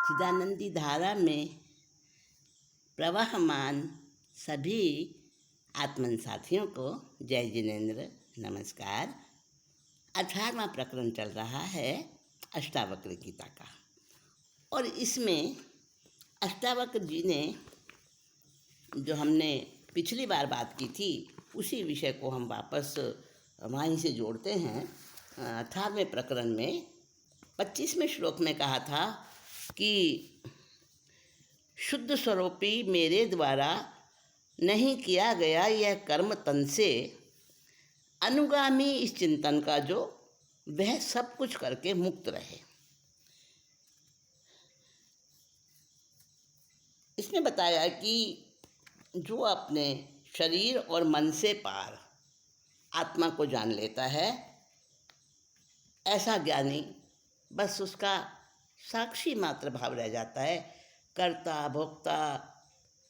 चिदानंदी धारा में प्रवाहमान सभी आत्मन साथियों को जय जिनेन्द्र, नमस्कार। 18वां प्रकरण चल रहा है अष्टावक्र गीता का, और इसमें अष्टावक्र जी ने जो हमने पिछली बार बात की थी उसी विषय को हम वापस वहीं से जोड़ते हैं। 18वें प्रकरण में 25वें श्लोक में कहा था कि शुद्ध स्वरूपी मेरे द्वारा नहीं किया गया यह कर्म तन से अनुगामी इस चिंतन का जो वह सब कुछ करके मुक्त रहे। इसमें बताया कि जो अपने शरीर और मन से पार आत्मा को जान लेता है, ऐसा ज्ञानी बस उसका साक्षी मात्र भाव रह जाता है। कर्ता भोक्ता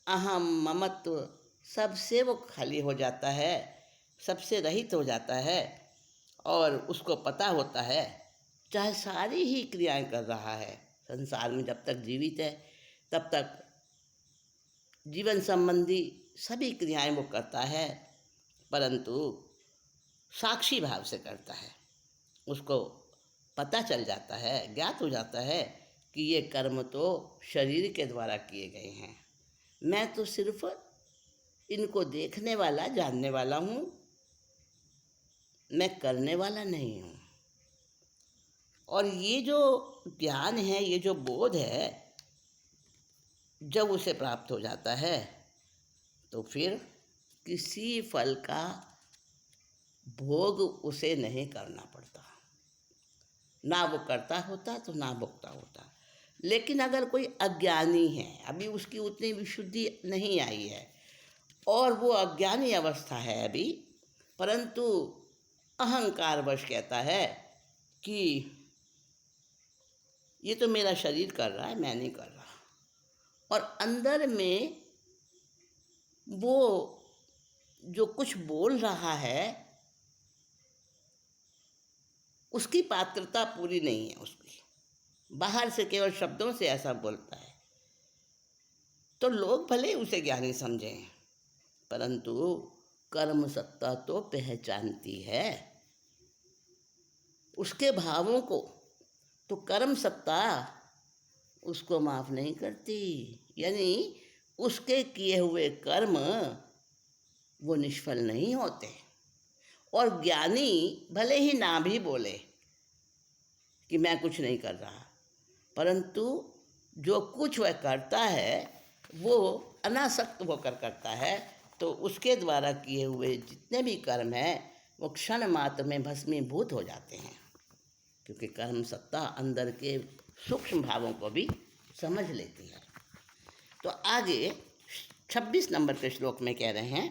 अहम ममत्व सबसे वो खाली हो जाता है, सबसे रहित हो जाता है, और उसको पता होता है चाहे सारी ही क्रियाएं कर रहा है संसार में, जब तक जीवित है तब तक जीवन संबंधी सभी क्रियाएं वो करता है, परंतु साक्षी भाव से करता है। उसको पता चल जाता है, ज्ञात हो जाता है कि ये कर्म तो शरीर के द्वारा किए गए हैं, मैं तो सिर्फ इनको देखने वाला, जानने वाला हूँ, मैं करने वाला नहीं हूँ। और ये जो ज्ञान है, ये जो बोध है, जब उसे प्राप्त हो जाता है तो फिर किसी फल का भोग उसे नहीं करना पड़ता, ना वो करता होता तो ना भोगता होता। लेकिन अगर कोई अज्ञानी है, अभी उसकी उतनी विशुद्धि नहीं आई है और वो अज्ञानी अवस्था है अभी, परंतु अहंकारवश कहता है कि ये तो मेरा शरीर कर रहा है, मैं नहीं कर रहा, और अंदर में वो जो कुछ बोल रहा है उसकी पात्रता पूरी नहीं है उसकी, बाहर से केवल शब्दों से ऐसा बोलता है, तो लोग भले उसे ज्ञानी समझें, परंतु कर्म सत्ता तो पहचानती है उसके भावों को, तो कर्म सत्ता उसको माफ़ नहीं करती। यानी उसके किए हुए कर्म वो निष्फल नहीं होते। और ज्ञानी भले ही ना भी बोले कि मैं कुछ नहीं कर रहा, परंतु जो कुछ वह करता है वो अनासक्त होकर करता है, तो उसके द्वारा किए हुए जितने भी कर्म हैं वो क्षण मात्र में भस्मीभूत हो जाते हैं, क्योंकि कर्म सत्ता अंदर के सूक्ष्म भावों को भी समझ लेती है। तो आगे 26 नंबर के श्लोक में कह रहे हैं,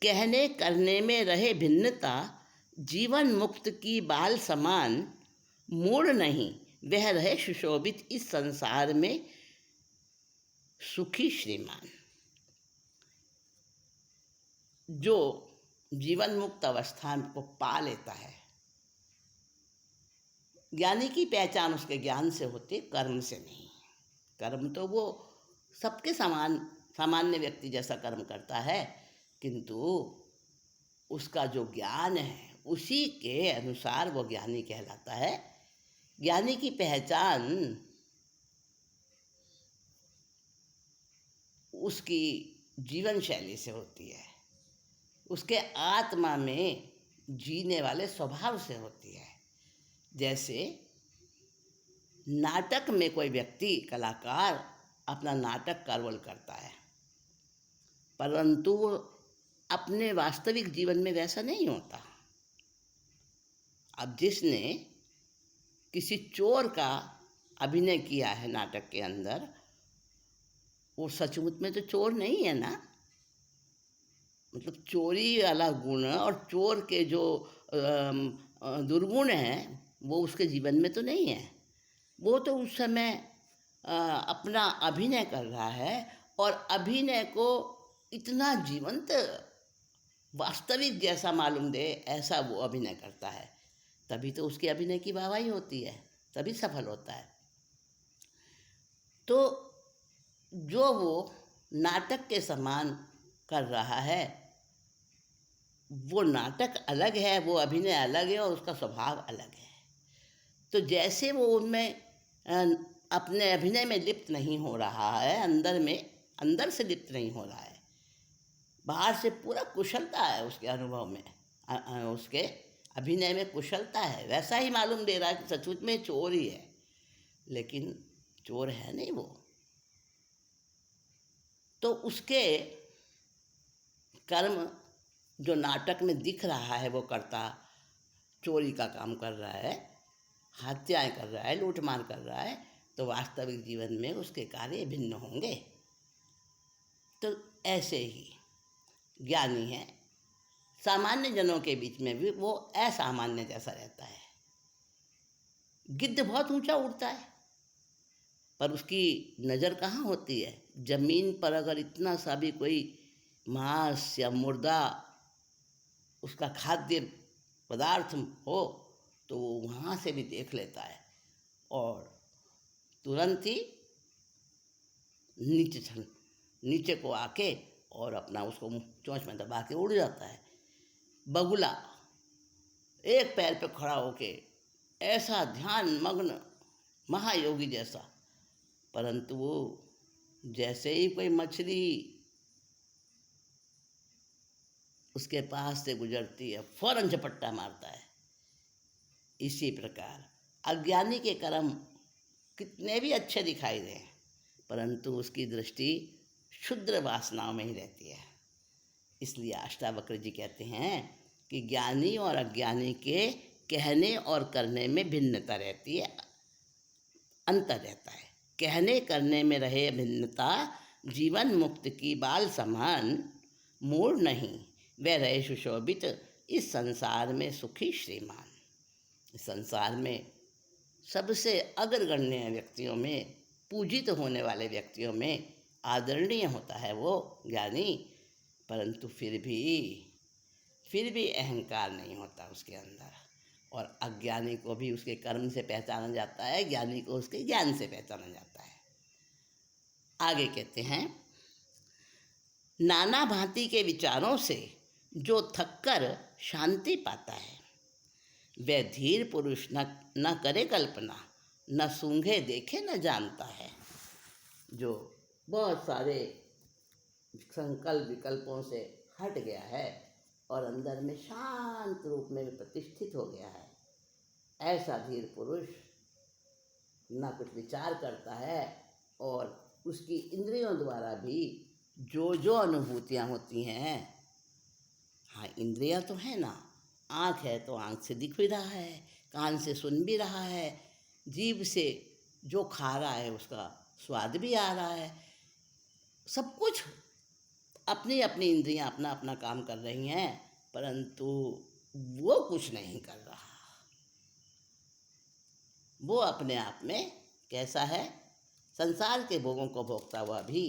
कहने करने में रहे भिन्नता जीवन मुक्त की बाल समान, मूढ़ नहीं वह रहे सुशोभित इस संसार में सुखी श्रीमान। जो जीवन मुक्त अवस्था को पा लेता है, ज्ञानी की पहचान उसके ज्ञान से होती, कर्म से नहीं। कर्म तो वो सबके समान, सामान्य व्यक्ति जैसा कर्म करता है, किंतु उसका जो ज्ञान है उसी के अनुसार वो ज्ञानी कहलाता है। ज्ञानी की पहचान उसकी जीवन शैली से होती है, उसके आत्मा में जीने वाले स्वभाव से होती है। जैसे नाटक में कोई व्यक्ति, कलाकार अपना नाटक केवल करता है, परंतु अपने वास्तविक जीवन में वैसा नहीं होता। अब जिसने किसी चोर का अभिनय किया है नाटक के अंदर, वो सचमुच में तो चोर नहीं है ना, मतलब चोरी वाला गुण और चोर के जो दुर्गुण हैं वो उसके जीवन में तो नहीं है। वो तो उस समय अपना अभिनय कर रहा है, और अभिनय को इतना जीवंत, वास्तविक जैसा मालूम दे ऐसा वो अभिनय करता है, तभी तो उसके अभिनय की वाहवाही होती है, तभी सफल होता है। तो जो वो नाटक के समान कर रहा है, वो नाटक अलग है, वो अभिनय अलग है और उसका स्वभाव अलग है। तो जैसे वो उनमें अपने अभिनय में लिप्त नहीं हो रहा है, अंदर से लिप्त नहीं हो रहा है, बाहर से पूरा कुशलता है उसके अनुभव में, उसके अभिनय में कुशलता है, वैसा ही मालूम दे रहा है कि सचमुच में चोर ही है, लेकिन चोर है नहीं वो। तो उसके कर्म जो नाटक में दिख रहा है वो करता, चोरी का काम कर रहा है, हत्याएं कर रहा है, लूटमार कर रहा है, तो वास्तविक जीवन में उसके कार्य भिन्न होंगे। तो ऐसे ही ज्ञानी है, सामान्य जनों के बीच में भी वो असामान्य जैसा रहता है। गिद्ध बहुत ऊंचा उड़ता है, पर उसकी नज़र कहाँ होती है? जमीन पर अगर इतना सा भी कोई मांस या मुर्दा उसका खाद्य पदार्थ हो तो वो वहाँ से भी देख लेता है और तुरंत ही नीचे को आके और अपना उसको चोंच में दबा के उड़ जाता है। बगुला एक पैर पे खड़ा होके ऐसा ध्यान मग्न महायोगी जैसा, परंतु वो जैसे ही कोई मछली उसके पास से गुजरती है फौरन झपट्टा मारता है। इसी प्रकार अज्ञानी के कर्म कितने भी अच्छे दिखाई दें, परंतु उसकी दृष्टि क्षुद्र वासनाओं में ही रहती है। इसलिए अष्टावक्र जी कहते हैं कि ज्ञानी और अज्ञानी के कहने और करने में भिन्नता रहती है, अंतर रहता है। कहने करने में रहे भिन्नता, जीवन मुक्त की बाल समान, मूड नहीं वह रहे सुशोभित, इस संसार में सुखी श्रीमान। इस संसार में सबसे अग्रगण्य व्यक्तियों में, पूजित होने वाले व्यक्तियों में आदरणीय होता है वो ज्ञानी, परंतु फिर भी अहंकार नहीं होता उसके अंदर। और अज्ञानी को भी उसके कर्म से पहचाना जाता है, ज्ञानी को उसके ज्ञान से पहचाना जाता है। आगे कहते हैं, नाना भांति के विचारों से जो थककर शांति पाता है, वह धीर पुरुष न करे कल्पना, न सूंघे देखे न जानता है। जो बहुत सारे संकल्प विकल्पों से हट गया है और अंदर में शांत रूप में प्रतिष्ठित हो गया है, ऐसा धीर पुरुष न कुछ विचार करता है और उसकी इंद्रियों द्वारा भी जो अनुभूतियाँ होती हैं, हाँ इंद्रियाँ तो है ना, आँख है तो आँख से दिख भी रहा है, कान से सुन भी रहा है, जीभ से जो खा रहा है उसका स्वाद भी आ रहा है, सब कुछ अपनी अपनी इंद्रियां अपना अपना काम कर रही हैं, परंतु वो कुछ नहीं कर रहा। वो अपने आप में कैसा है? संसार के भोगों को भोगता हुआ भी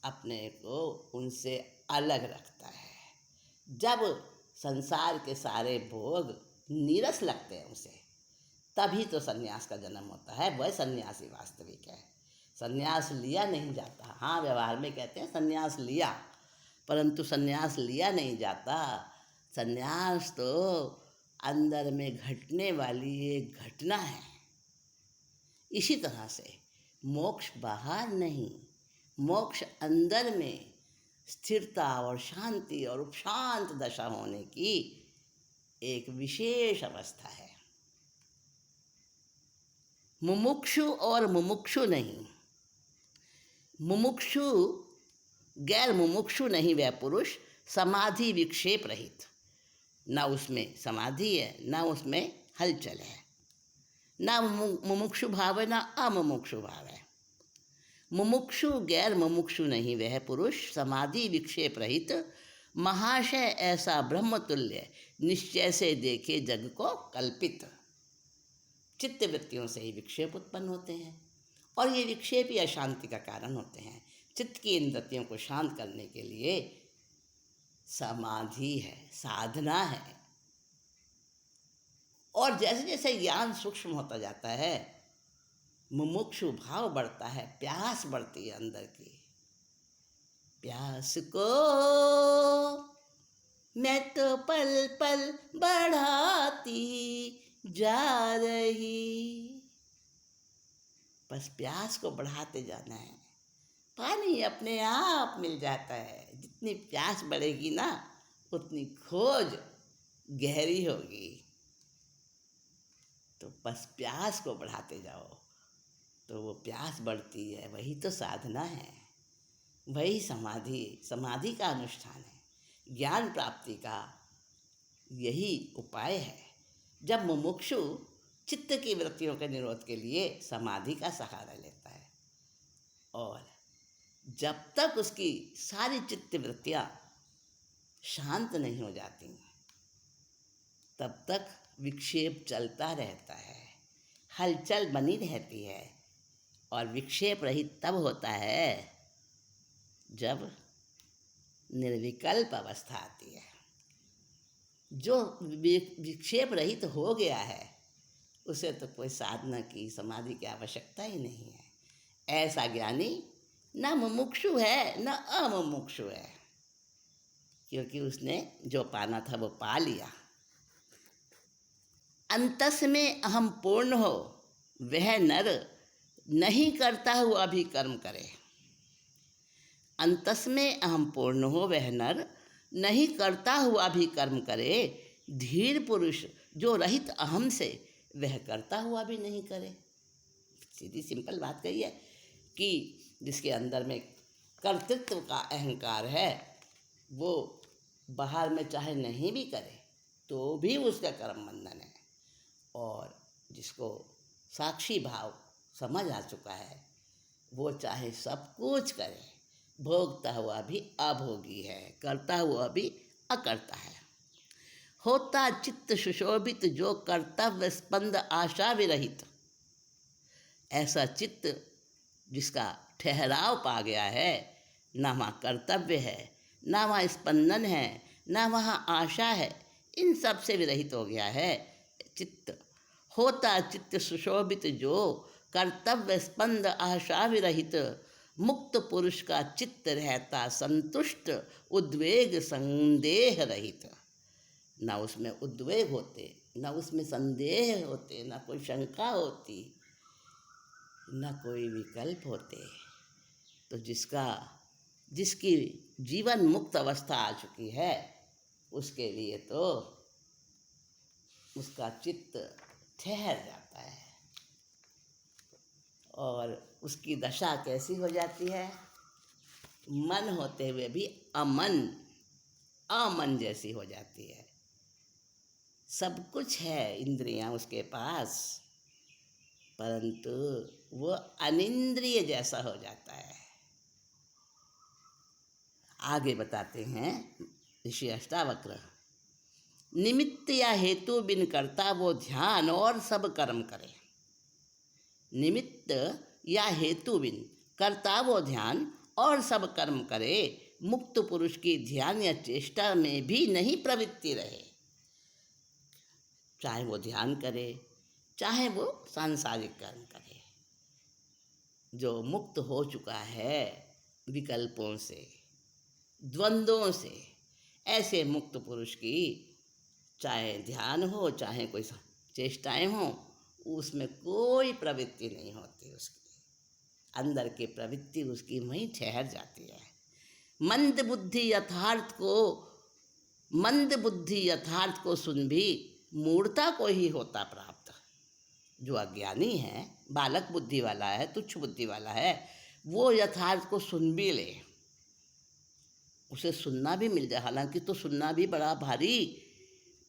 अपने को उनसे अलग रखता है। जब संसार के सारे भोग नीरस लगते हैं उसे, तभी तो सन्यास का जन्म होता है। वह सन्यासी वास्तविक है। सन्यास लिया नहीं जाता। हाँ, व्यवहार में कहते हैं सन्यास लिया, परंतु सन्यास लिया नहीं जाता। सन्यास तो अंदर में घटने वाली एक घटना है। इसी तरह से मोक्ष बाहर नहीं, मोक्ष अंदर में स्थिरता और शांति और उपशांत दशा होने की एक विशेष अवस्था है। मुमुक्षु और मुमुक्षु नहीं, मुमुक्षु गैर मुमुक्षु नहीं वह पुरुष, समाधि विक्षेप रहित। ना उसमें समाधि है, ना उसमें हलचल है, ना मुमुक्षु भाव है, ना अमुमुक्षु भाव है। मुमुक्षु गैर मुमुक्षु नहीं वह पुरुष, समाधि विक्षेप रहित, महाशय ऐसा ब्रह्मतुल्य, निश्चय से देखे जग को कल्पित। चित्त वृत्तियों से ही विक्षेप उत्पन्न होते हैं और ये विक्षेप ही अशांति का कारण होते हैं। चित्त की इन वृत्तियों को शांत करने के लिए समाधि है, साधना है। और जैसे जैसे ज्ञान सूक्ष्म होता जाता है, मुमुक्षु भाव बढ़ता है, प्यास बढ़ती है अंदर की। प्यास को मैं तो पल पल बढ़ाती जा रही। बस प्यास को बढ़ाते जाना है, पानी अपने आप मिल जाता है। जितनी प्यास बढ़ेगी ना, उतनी खोज गहरी होगी। तो बस प्यास को बढ़ाते जाओ, तो वो प्यास बढ़ती है। वही तो साधना है, वही समाधि का अनुष्ठान है, ज्ञान प्राप्ति का यही उपाय है। जब मुमुक्षु चित्त की वृत्तियों के निरोध के लिए समाधि का सहारा लेता है, और जब तक उसकी सारी चित्त वृत्तियाँ शांत नहीं हो जाती, तब तक विक्षेप चलता रहता है, हलचल बनी रहती है। और विक्षेप रहित तब होता है जब निर्विकल्प अवस्था आती है। जो विक्षेप रहित हो गया है, उसे तो कोई साधना की, समाधि की आवश्यकता ही नहीं है। ऐसा ज्ञानी न मुमुक्षु है न अमुमुक्षु है, क्योंकि उसने जो पाना था वो पा लिया। अंतस में अहम पूर्ण हो, वह नर नहीं करता हुआ भी कर्म करे। अंतस में अहम पूर्ण हो, वह नर नहीं करता हुआ भी कर्म करे। धीर पुरुष जो रहित अहम से, वह करता हुआ भी नहीं करे। सीधी सिंपल बात कही है कि जिसके अंदर में कर्तृत्व का अहंकार है, वो बाहर में चाहे नहीं भी करे तो भी उसका कर्म बंधन है। और जिसको साक्षी भाव समझ आ चुका है, वो चाहे सब कुछ करे, भोगता हुआ भी अभोगी है, करता हुआ भी अकर्ता है। होता चित्त सुशोभित जो कर्तव्य स्पंद आशा विरहित। ऐसा चित्त जिसका ठहराव पा गया है, ना वहाँ कर्तव्य है, ना वहाँ स्पंदन है, ना वहाँ आशा है, इन सब से विरहित हो गया है चित्त। होता चित्त सुशोभित जो कर्तव्य स्पंद आशा विरहित। मुक्त पुरुष का चित्त रहता संतुष्ट, उद्वेग संदेह रहित। ना उसमें उद्वेग होते, ना उसमें संदेह होते, ना कोई शंका होती, ना कोई विकल्प होते। तो जिसकी जीवन मुक्त अवस्था आ चुकी है, उसके लिए तो उसका चित्त ठहर जाता है। और उसकी दशा कैसी हो जाती है? मन होते हुए भी अमन जैसी हो जाती है। सब कुछ है इंद्रियां उसके पास, परंतु वो अनिंद्रिय जैसा हो जाता है। आगे बताते हैं ऋषि अष्टावक्र। निमित्त या हेतु बिन करता वो ध्यान और सब कर्म करे। निमित्त या हेतु बिन करता वो ध्यान और सब कर्म करे। मुक्त पुरुष की ध्यान या चेष्टा में भी नहीं प्रवृत्ति रहे। चाहे वो ध्यान करे, चाहे वो सांसारिक कर्म करे। जो मुक्त हो चुका है विकल्पों से, द्वंद्वों से, ऐसे मुक्त पुरुष की चाहे ध्यान हो, चाहे कोई चेष्टाएं हों, उसमें कोई प्रवृत्ति नहीं होती। उसकी अंदर की प्रवृत्ति उसकी वहीं ठहर जाती है। मंद बुद्धि यथार्थ को सुन भी मूढ़ता को ही होता प्राप्त। जो अज्ञानी है, बालक बुद्धि वाला है, तुच्छ बुद्धि वाला है, वो यथार्थ को सुन भी ले, उसे सुनना भी मिल जाए। हालांकि तो सुनना भी बड़ा भारी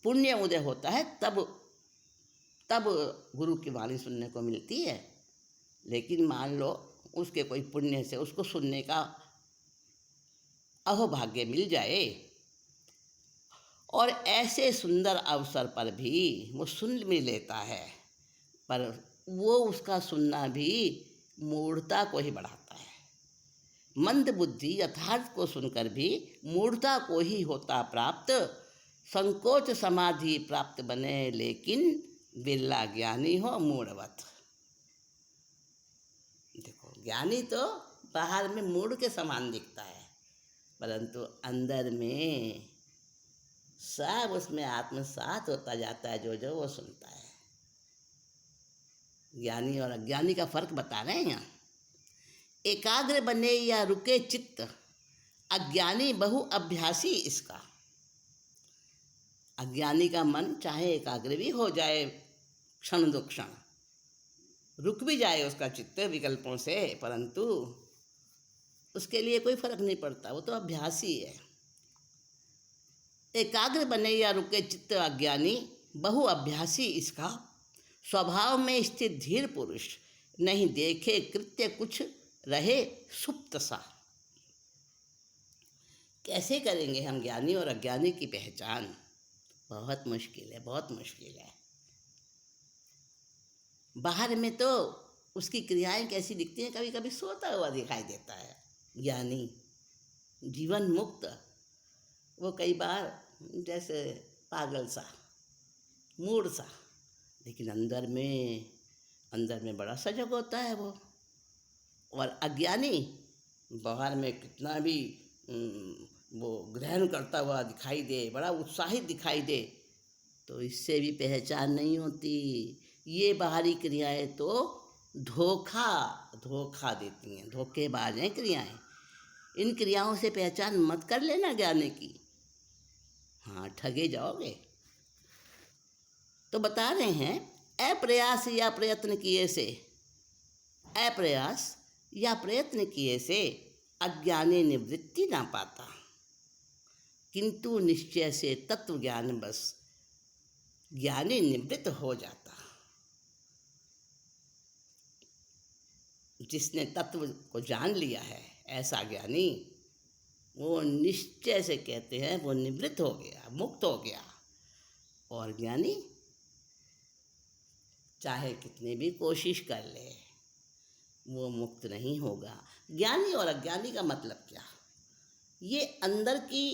पुण्य उदय होता है, तब गुरु की वाणी सुनने को मिलती है। लेकिन मान लो उसके कोई पुण्य से उसको सुनने का अहोभाग्य मिल जाए, और ऐसे सुंदर अवसर पर भी वो सुन भी लेता है, पर वो उसका सुनना भी मूढ़ता को ही बढ़ाता है। मंद बुद्धि यथार्थ को सुनकर भी मूढ़ता को ही होता प्राप्त। संकोच समाधि प्राप्त बने, लेकिन बिरला ज्ञानी हो मूढ़वत। ज्ञानी तो बाहर में मूढ़ के समान दिखता है, परंतु अंदर में सब उसमें आत्मसात होता जाता है, जो जो वो सुनता है। ज्ञानी और अज्ञानी का फर्क बता रहे हैं यहाँ। एकाग्र बने या रुके चित्त, अज्ञानी बहु अभ्यासी इसका। अज्ञानी का मन चाहे एकाग्र भी हो जाए क्षण दो क्षण, रुक भी जाए उसका चित्त विकल्पों से, परंतु उसके लिए कोई फर्क नहीं पड़ता, वो तो अभ्यासी है। एकाग्र बने या रुके चित्त अज्ञानी बहु अभ्यासी इसका। स्वभाव में स्थित धीर पुरुष, नहीं देखे कृत्य कुछ रहे सुप्त सा। कैसे करेंगे हम ज्ञानी और अज्ञानी की पहचान? बहुत मुश्किल है, बहुत मुश्किल है। बाहर में तो उसकी क्रियाएं कैसी दिखती हैं, कभी कभी सोता हुआ दिखाई देता है ज्ञानी, जीवन मुक्त। वो कई बार जैसे पागल सा, मूड सा, लेकिन अंदर में बड़ा सजग होता है वो। और अज्ञानी बाहर में कितना भी वो ग्रहण करता हुआ दिखाई दे, बड़ा उत्साहित दिखाई दे, तो इससे भी पहचान नहीं होती। ये बाहरी क्रियाएं तो धोखा देती हैं, धोखेबाज हैं क्रियाएं। इन क्रियाओं से पहचान मत कर लेना ज्ञानी की, हाँ ठगे जाओगे। तो बता रहे हैं, अप्रयास या प्रयत्न किए से, अप्रयास या प्रयत्न किए से अज्ञानी निवृत्ति ना पाता, किंतु निश्चय से तत्व ज्ञान बस ज्ञानी निवृत्त हो जाता। जिसने तत्व को जान लिया है ऐसा ज्ञानी, वो निश्चय से कहते हैं वो निवृत्त हो गया, मुक्त हो गया। और ज्ञानी चाहे कितनी भी कोशिश कर ले, वो मुक्त नहीं होगा। ज्ञानी और अज्ञानी का मतलब क्या? ये अंदर की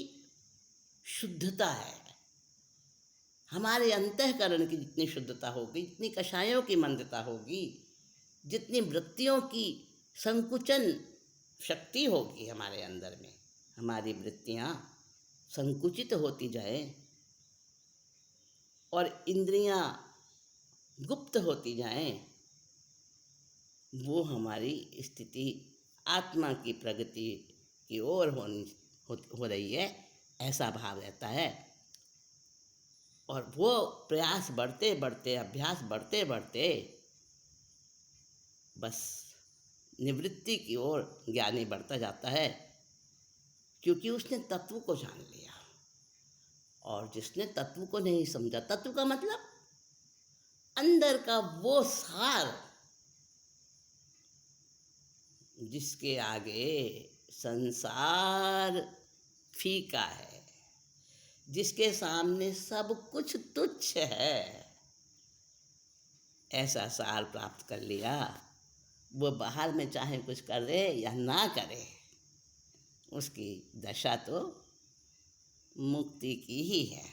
शुद्धता है। हमारे अंतःकरण की जितनी शुद्धता होगी, जितनी कषायों की मंदता होगी, जितनी वृत्तियों की संकुचन शक्ति होगी हमारे अंदर में, हमारी वृत्तियाँ संकुचित होती जाएं और इंद्रियाँ गुप्त होती जाएं, वो हमारी स्थिति आत्मा की प्रगति की ओर हो रही है, ऐसा भाव रहता है। और वो प्रयास बढ़ते बढ़ते, अभ्यास बढ़ते बढ़ते बस निवृत्ति की ओर ज्ञानी बढ़ता जाता है, क्योंकि उसने तत्व को जान लिया। और जिसने तत्व को नहीं समझा, तत्व का मतलब अंदर का वो सार जिसके आगे संसार फीका है, जिसके सामने सब कुछ तुच्छ है, ऐसा सार प्राप्त कर लिया, वो बाहर में चाहे कुछ करे या ना करे, उसकी दशा तो मुक्ति की ही है।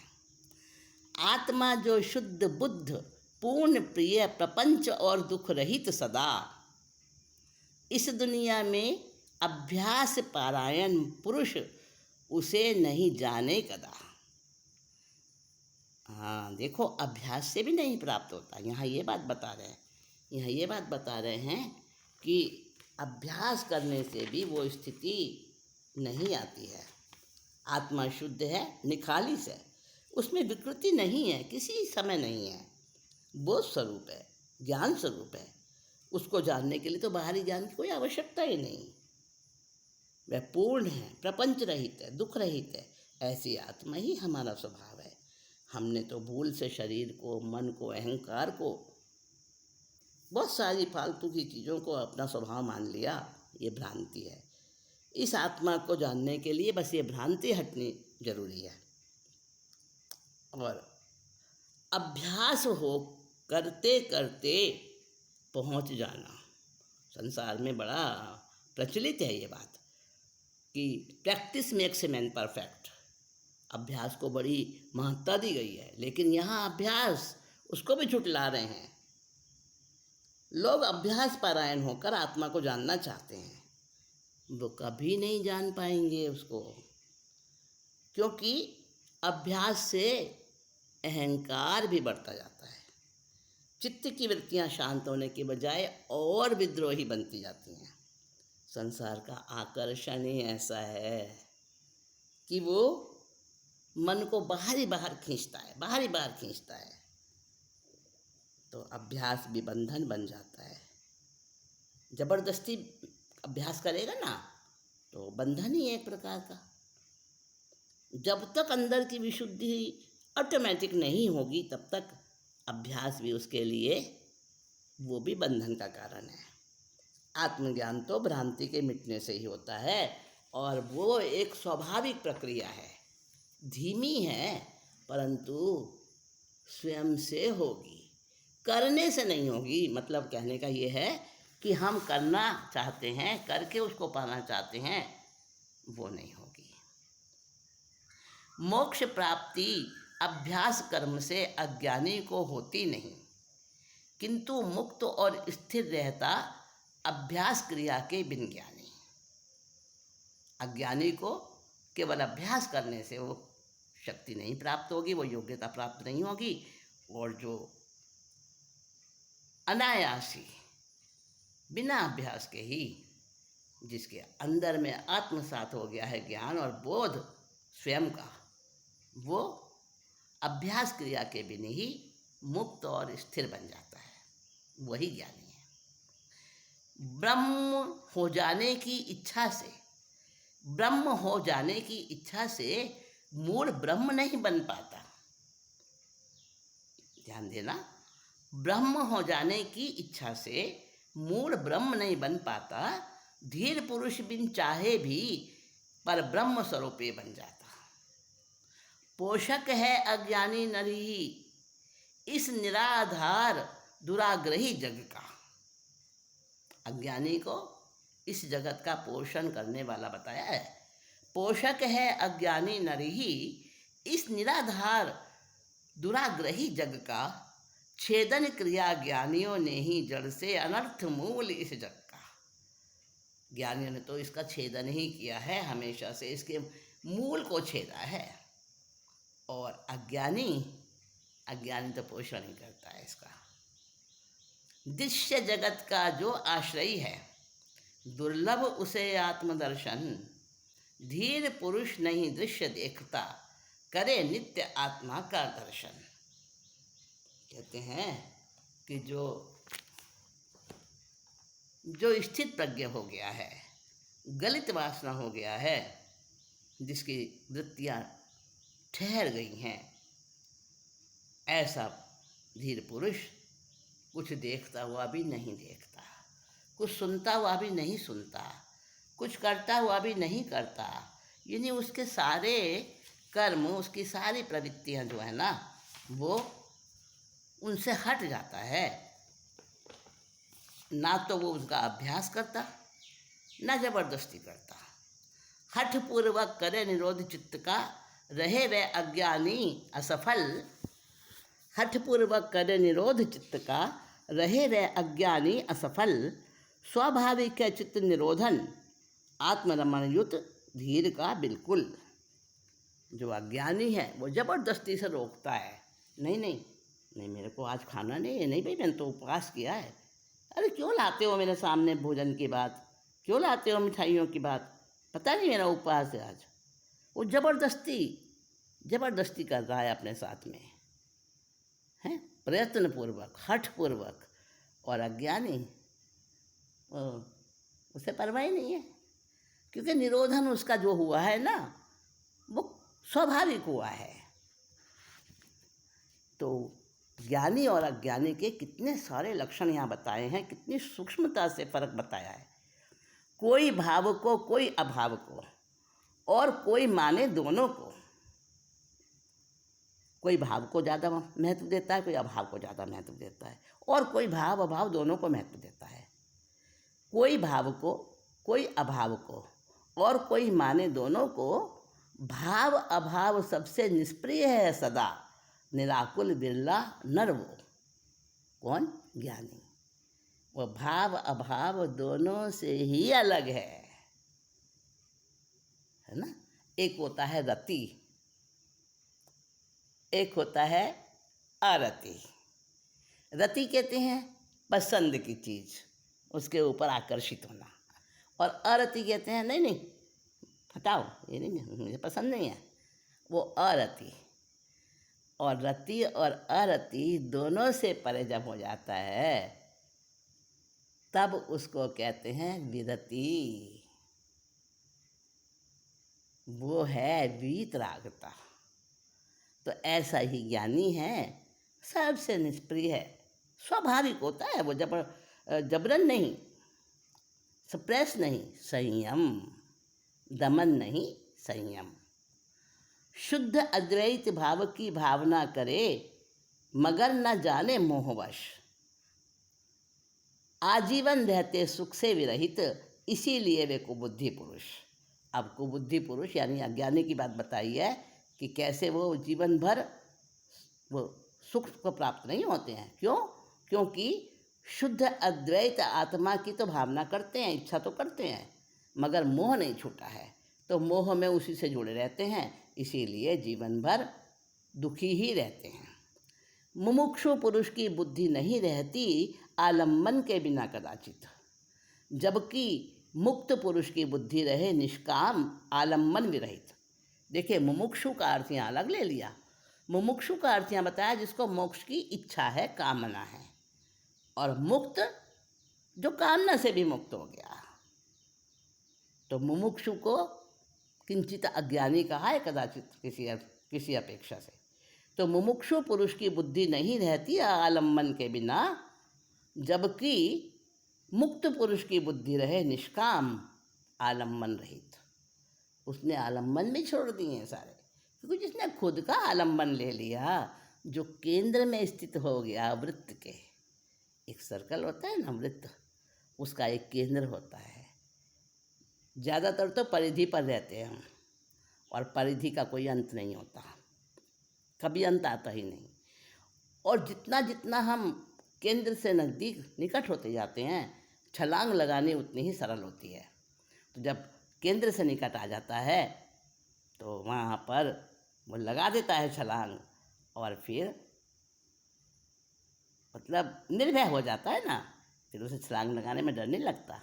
आत्मा जो शुद्ध बुद्ध, पूर्ण प्रिय, प्रपंच और दुख रहित सदा, इस दुनिया में अभ्यास पारायण पुरुष उसे नहीं जाने कदा। हाँ देखो, अभ्यास से भी नहीं प्राप्त होता। यहाँ ये बात बता रहे हैं कि अभ्यास करने से भी वो स्थिति नहीं आती है। आत्मा शुद्ध है, निखालिस है, उसमें विकृति नहीं है, किसी समय नहीं है, बोध स्वरूप है, ज्ञान स्वरूप है। उसको जानने के लिए तो बाहरी ज्ञान की कोई आवश्यकता ही नहीं। वह पूर्ण है, प्रपंच रहित है, दुख रहित है। ऐसी आत्मा ही हमारा स्वभाव है। हमने तो भूल से शरीर को, मन को, अहंकार को, बहुत सारी फालतू की चीज़ों को अपना स्वभाव मान लिया। ये भ्रांति है। इस आत्मा को जानने के लिए बस ये भ्रांति हटनी जरूरी है। और अभ्यास हो करते करते पहुंच जाना। संसार में बड़ा प्रचलित है ये बात कि practice makes a man perfect. अभ्यास को बड़ी महत्ता दी गई है, लेकिन यहाँ अभ्यास उसको भी झुठला रहे हैं। लोग अभ्यास परायण होकर आत्मा को जानना चाहते हैं, वो कभी नहीं जान पाएंगे उसको, क्योंकि अभ्यास से अहंकार भी बढ़ता जाता है। चित्त की वृत्तियां शांत होने के बजाय और विद्रोही बनती जाती हैं। संसार का आकर्षण ही ऐसा है कि वो मन को बाहर ही बाहर खींचता है, बाहर ही बाहर खींचता है। तो अभ्यास भी बंधन बन जाता है। जबरदस्ती अभ्यास करेगा ना तो बंधन ही है एक प्रकार का। जब तक अंदर की विशुद्धि ऑटोमेटिक नहीं होगी तब तक अभ्यास भी उसके लिए वो भी बंधन का कारण है। आत्मज्ञान तो भ्रांति के मिटने से ही होता है और वो एक स्वाभाविक प्रक्रिया है। धीमी है परंतु स्वयं से होगी, करने से नहीं होगी। मतलब कहने का ये है कि हम करना चाहते हैं, करके उसको पाना चाहते हैं, वो नहीं होगी। मोक्ष प्राप्ति अभ्यास कर्म से अज्ञानी को होती नहीं, किंतु मुक्त और स्थिर रहता अभ्यास क्रिया के बिन ज्ञानी। अज्ञानी को केवल अभ्यास करने से वो शक्ति नहीं प्राप्त होगी, वो योग्यता प्राप्त नहीं होगी। और जो अनायासी बिना अभ्यास के ही जिसके अंदर में आत्मसात हो गया है ज्ञान और बोध स्वयं का, वो अभ्यास क्रिया के बिना ही मुक्त और स्थिर बन जाता है, वही ज्ञानी है। ब्रह्म हो जाने की इच्छा से, ब्रह्म हो जाने की इच्छा से मूल ब्रह्म नहीं बन पाता। ध्यान देना, ब्रह्म हो जाने की इच्छा से मूल ब्रह्म नहीं बन पाता। धीर पुरुष बिन चाहे भी पर ब्रह्म स्वरूपे बन जाता। पोषक है अज्ञानी नरही इस निराधार दुराग्रही जग का। अज्ञानी को इस जगत का पोषण करने वाला बताया है। पोषक है अज्ञानी नरही इस निराधार दुराग्रही जग का। छेदन क्रिया ज्ञानियों ने ही जड़ से अनर्थ मूल इस जग का। ज्ञानियों ने तो इसका छेदन ही किया है, हमेशा से इसके मूल को छेदा है। और अज्ञानी तो पोषण ही करता है इसका। दृश्य जगत का जो आश्रयी है, दुर्लभ उसे आत्मदर्शन। धीर पुरुष नहीं दृश्य देखता, करे नित्य आत्मा का दर्शन। कहते हैं कि जो स्थित प्रज्ञ हो गया है, गलित वासना हो गया है, जिसकी वृत्तियाँ ठहर गई हैं, ऐसा धीर पुरुष कुछ देखता हुआ भी नहीं देखता, कुछ सुनता हुआ भी नहीं सुनता, कुछ करता हुआ भी नहीं करता। यानी उसके सारे कर्म, उसकी सारी प्रवृत्तियाँ जो है ना, वो उनसे हट जाता है। ना तो वो उसका अभ्यास करता, ना जबरदस्ती करता। हठ पूर्वक करे निरोध चित्त का, रहे वह अज्ञानी असफल। हठ पूर्वक करे निरोध चित्त का, रहे वह अज्ञानी असफल। स्वाभाविक है चित्त निरोधन, आत्मरमण युत धीर का बिल्कुल। जो अज्ञानी है वो जबरदस्ती से रोकता है, नहीं नहीं नहीं, मेरे को आज खाना नहीं है, नहीं भाई मैंने तो उपवास किया है। अरे क्यों लाते हो मेरे सामने भोजन की बात, क्यों लाते हो मिठाइयों की बात, पता नहीं मेरा उपवास है आज। वो जबरदस्ती कर रहा है अपने साथ में, हैं, प्रयत्नपूर्वक, हठपूर्वक। और अज्ञानी उसे परवाह ही नहीं है, क्योंकि निरोधन उसका जो हुआ है ना, वो स्वाभाविक हुआ है। तो ज्ञानी और अज्ञानी के कितने सारे लक्षण यहाँ बताए हैं, कितनी सूक्ष्मता से फर्क बताया है। कोई भाव को, कोई अभाव को, और कोई माने दोनों को। कोई भाव को ज़्यादा महत्व देता है, कोई अभाव को ज़्यादा महत्व देता है, और कोई भाव अभाव दोनों को महत्व देता है। कोई भाव को, कोई अभाव को, और कोई माने दोनों को। भाव अभाव सबसे निष्प्रिय है सदा, निराकुल बिरला नर वो। कौन? ज्ञानी। वो भाव अभाव दोनों से ही अलग है ना। एक होता है रति, एक होता है अरति। रति कहते हैं पसंद की चीज़, उसके ऊपर आकर्षित होना, और अरति कहते हैं नहीं नहीं हटाओ, ये नहीं मुझे पसंद नहीं है, वो अरति। और रति और अरति दोनों से परे जब हो जाता है तब उसको कहते हैं विरति। वो है वीतरागता। तो ऐसा ही ज्ञानी है, सबसे निष्प्रिय है, स्वाभाविक होता है वो, जबरन नहीं, सप्रेस नहीं, संयम, दमन नहीं, संयम। शुद्ध अद्वैत भाव की भावना करे मगर न जाने मोहवश, आजीवन रहते सुख से विरहित, इसीलिए वे कुबुद्धि पुरुष। अब कुबुद्धि पुरुष यानी अज्ञानी की बात बताई है कि कैसे वो जीवन भर वो सुख को प्राप्त नहीं होते हैं। क्यों? क्योंकि शुद्ध अद्वैत आत्मा की तो भावना करते हैं, इच्छा तो करते हैं, मगर मोह नहीं छूटा है, तो मोह में उसी से जुड़े रहते हैं, इसीलिए जीवन भर दुखी ही रहते हैं। मुमुक्षु पुरुष की बुद्धि नहीं रहती आलम्बन के बिना कदाचित, जबकि मुक्त पुरुष की बुद्धि रहे निष्काम आलम्बन विरहित। देखिए, मुमुक्षु का अर्थ यहाँ अलग ले लिया। मुमुक्षु का अर्थ यहाँ बताया जिसको मोक्ष की इच्छा है, कामना है, और मुक्त जो कामना से भी मुक्त हो गया। तो मुमुक्षु को किंचित अज्ञानी कहा है कदाचित किसी अपेक्षा से। तो मुमुक्षु पुरुष की बुद्धि नहीं रहती आलम्बन के बिना, जबकि मुक्त पुरुष की बुद्धि रहे निष्काम आलम्बन रहित। उसने आलम्बन भी छोड़ दिए हैं सारे, क्योंकि जिसने खुद का आलम्बन ले लिया, जो केंद्र में स्थित हो गया वृत्त के, एक सर्कल होता है ना वृत्त, उसका एक केंद्र होता है। ज़्यादातर तो परिधि पर रहते हैं हम, और परिधि का कोई अंत नहीं होता, कभी अंत आता ही नहीं। और जितना जितना हम केंद्र से निकट होते जाते हैं, छलांग लगानी उतनी ही सरल होती है। तो जब केंद्र से निकट आ जाता है तो वहाँ पर वो लगा देता है छलांग, और फिर मतलब निर्भय हो जाता है ना, फिर उसे छलांग लगाने में डर नहीं लगता।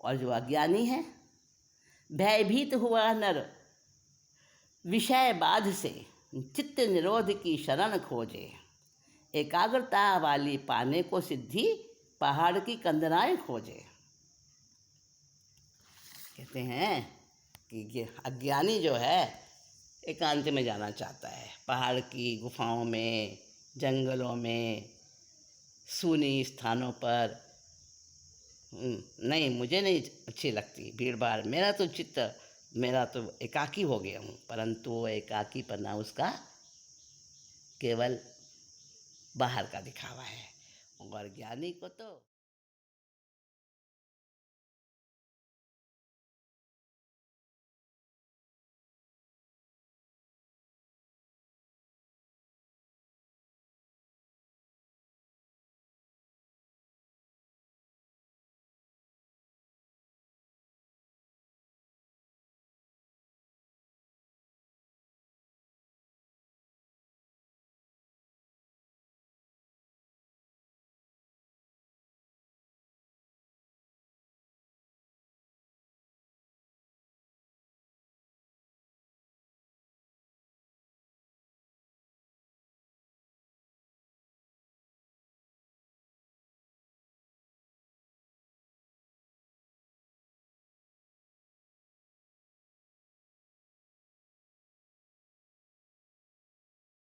और जो अज्ञानी है, भयभीत हुआ नर विषय बाध से चित्त निरोध की शरण खोजे, एकाग्रता वाली पाने को सिद्धि पहाड़ की कंदराएं खोजे। कहते हैं कि ये अज्ञानी जो है एकांत में जाना चाहता है, पहाड़ की गुफाओं में, जंगलों में, सूनी स्थानों पर। नहीं, मुझे नहीं अच्छी लगती भीड़ भाड़, मेरा तो एकाकी हो गया हूँ। परंतु वो एकाकी पना उसका केवल बाहर का दिखावा है, और ज्ञानी को तो